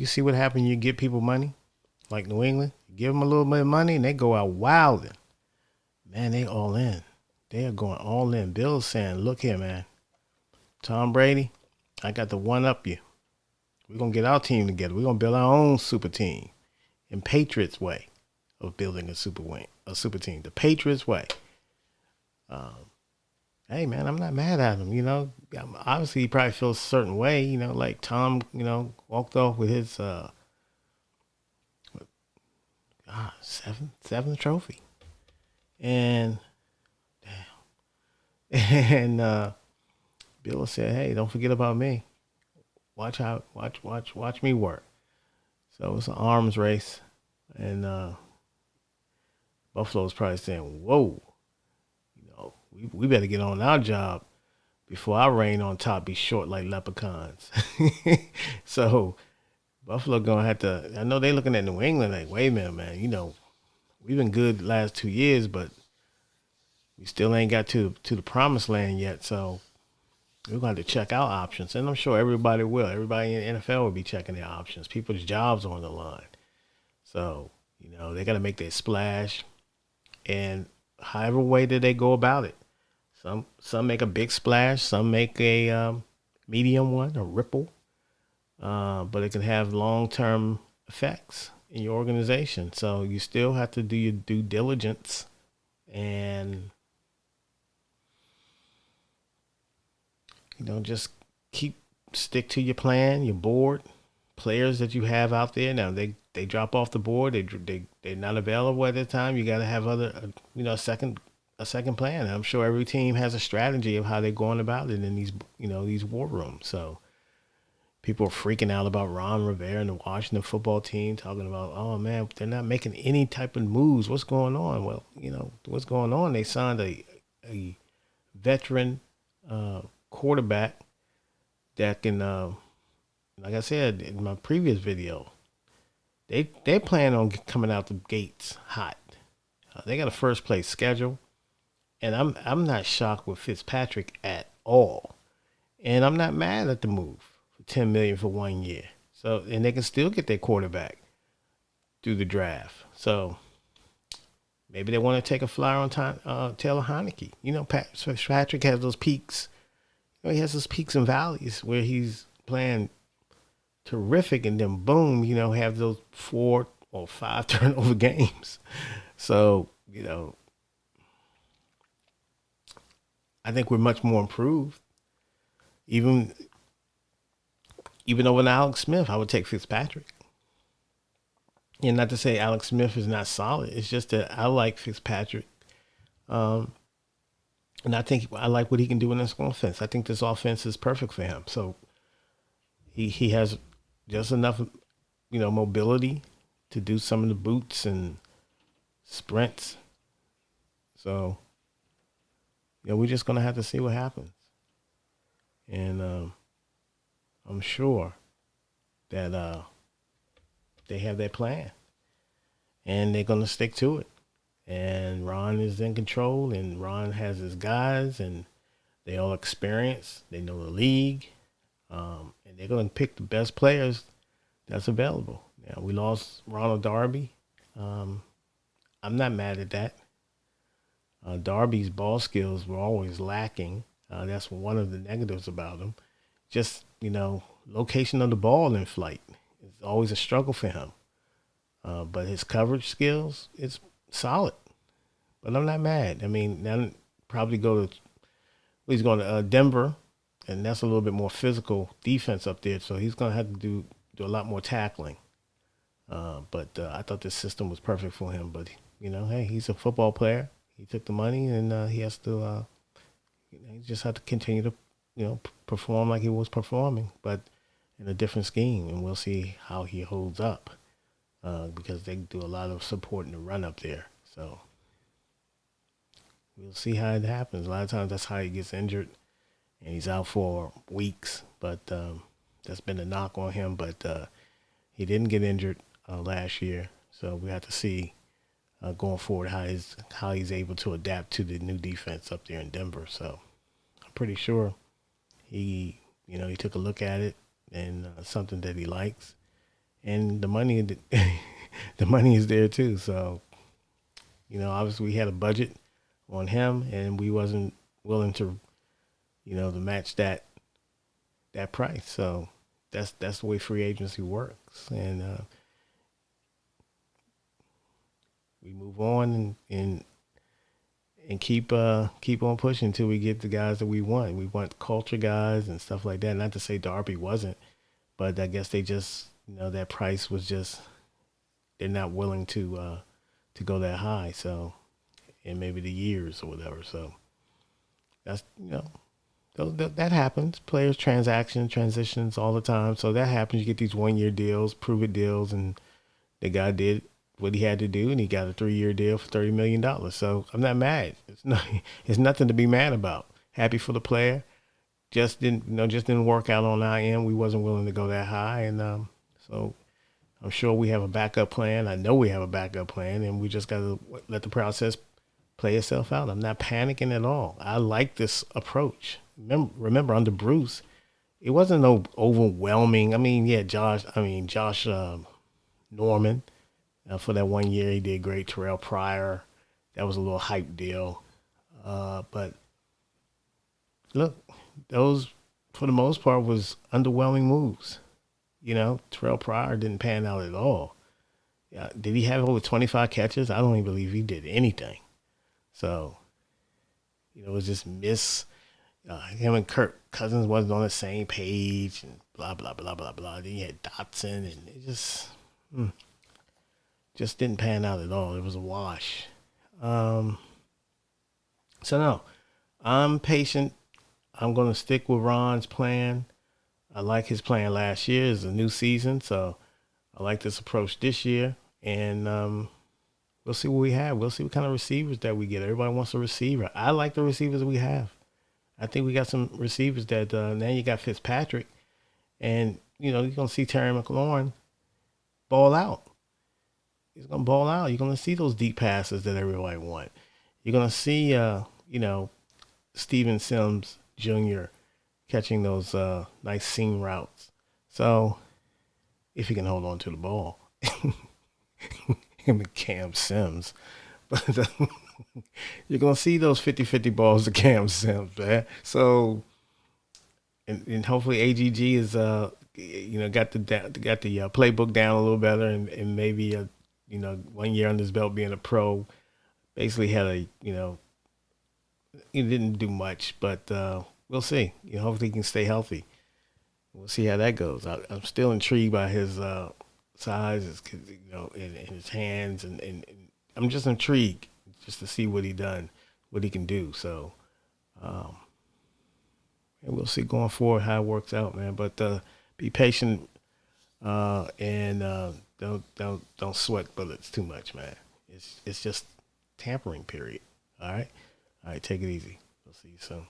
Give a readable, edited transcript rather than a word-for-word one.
see what happened? You give people money, like New England. You give them a little bit of money, and they go out wilding. Man, they all in. They are going all in. Bill's saying, "Look here, man. Tom Brady, I got to one up you. We're gonna get our team together. We're gonna build our own super team in Patriots way of building a super team. The Patriots way." Um, hey man, I'm not mad at him. Obviously he probably feels a certain way. Like Tom, walked off with his seventh trophy, and and Bill said, "Hey, don't forget about me. Watch me work." So it's an arms race, and Buffalo's probably saying, "Whoa, we better get on our job before our reign on top be short like leprechauns." So Buffalo gonna have to. I know they looking at New England like, wait a minute, man. We've been good the last 2 years, but we still ain't got to the promised land yet. So we're going to have to check our options, and I'm sure everybody will. Everybody in the NFL will be checking their options. People's jobs are on the line, so they got to make their splash, and however way that they go about it. Some make a big splash, some make a medium one, a ripple, but it can have long term effects in your organization. So you still have to do your due diligence and just stick to your plan, your board, players that you have out there. Now they drop off the board, they're not available at that time. You got to have other a second plan. And I'm sure every team has a strategy of how they're going about it in these war rooms. So people are freaking out about Ron Rivera and the Washington football team, talking about, oh man, they're not making any type of moves. What's going on? Well, what's going on? They signed a veteran quarterback that can, like I said in my previous video, they plan on coming out the gates hot. They got a first place schedule, and I'm not shocked with Fitzpatrick at all, and I'm not mad at the move for $10 million for 1 year. So and they can still get their quarterback through the draft. So maybe they want to take a flyer on Taylor Heineke. Fitzpatrick has those peaks. He has those peaks and valleys where he's playing terrific, and then boom, have those 4 or 5 turnover games. So I think we're much more improved. Even over Alex Smith, I would take Fitzpatrick. And not to say Alex Smith is not solid. It's just that I like Fitzpatrick. Um, and I think I like what he can do in this offense. I think this offense is perfect for him. So he has just enough, mobility to do some of the boots and sprints. So, we're just gonna have to see what happens. And I'm sure that they have their plan, and they're gonna stick to it. And Ron is in control, and Ron has his guys, and they all experienced. They know the league, and they're gonna pick the best players that's available. Now we lost Ronald Darby. Um, I'm not mad at that. Darby's ball skills were always lacking. That's one of the negatives about him. Just location of the ball in flight is always a struggle for him. But his coverage skills is solid. But I'm not mad. I mean, now probably he's going to Denver, and that's a little bit more physical defense up there. So he's going to have to do a lot more tackling. But I thought this system was perfect for him. But hey, he's a football player. He took the money, and he has to. He just had to continue to, perform like he was performing, but in a different scheme. And we'll see how he holds up, because they do a lot of support in the run up there. So we'll see how it happens. A lot of times that's how he gets injured, and he's out for weeks. But that's been a knock on him. But he didn't get injured last year, so we have to see going forward how he's able to adapt to the new defense up there in Denver. So I'm pretty sure he took a look at it, and something that he likes, and the money, the money is there too. So obviously we had a budget on him, and we wasn't willing to to match that price. So that's the way free agency works, and we move on and keep on pushing until we get the guys that we want. We want culture guys and stuff like that. Not to say Darby wasn't, but I guess they just that price was just they're not willing to go that high. So and maybe the years or whatever. So that's that happens. Players transitions all the time. So that happens. You get these 1 year deals, prove it deals, and the guy did what he had to do, and he got a 3 year deal for $30 million. So I'm not mad. It's nothing to be mad about. Happy for the player. Just didn't work out on our end. We wasn't willing to go that high, and so I'm sure we have a backup plan. I know we have a backup plan, and we just got to let the process play itself out. I'm not panicking at all. I like this approach. Remember under Bruce, it wasn't no overwhelming. I mean, yeah, Josh Norman for that 1 year he did great. Terrell Pryor, that was a little hype deal. But look, those for the most part was underwhelming moves. Terrell Pryor didn't pan out at all. Yeah, did he have over 25 catches? I don't even believe he did anything. So, it was just him and Kirk Cousins wasn't on the same page and blah, blah, blah, blah, blah. Then you had Dotson and it just didn't pan out at all. It was a wash. Um, so, no, I'm patient. I'm going to stick with Ron's plan. I like his plan last year. It's a new season. So, I like this approach this year. And we'll see what we have. We'll see what kind of receivers that we get. Everybody wants a receiver. I like the receivers we have. I think we got some receivers that now you got Fitzpatrick, and you're gonna see Terry McLaurin ball out. He's gonna ball out. You're gonna see those deep passes that everybody want. You're gonna see Steven Sims Jr. catching those nice seam routes. So if he can hold on to the ball, him and Cam Sims, but you're gonna see those 50-50 balls to Cam Sims, man. So and hopefully AGG is got the playbook down a little better, and maybe 1 year under his belt being a pro, basically had he didn't do much, but we'll see. Hopefully he can stay healthy. We'll see how that goes. I'm still intrigued by his size, and his hands, and I'm just intrigued just to see what he can do. So, and we'll see going forward how it works out, man. But be patient and don't sweat bullets too much, man. It's just tampering period. All right, take it easy. We'll see you soon.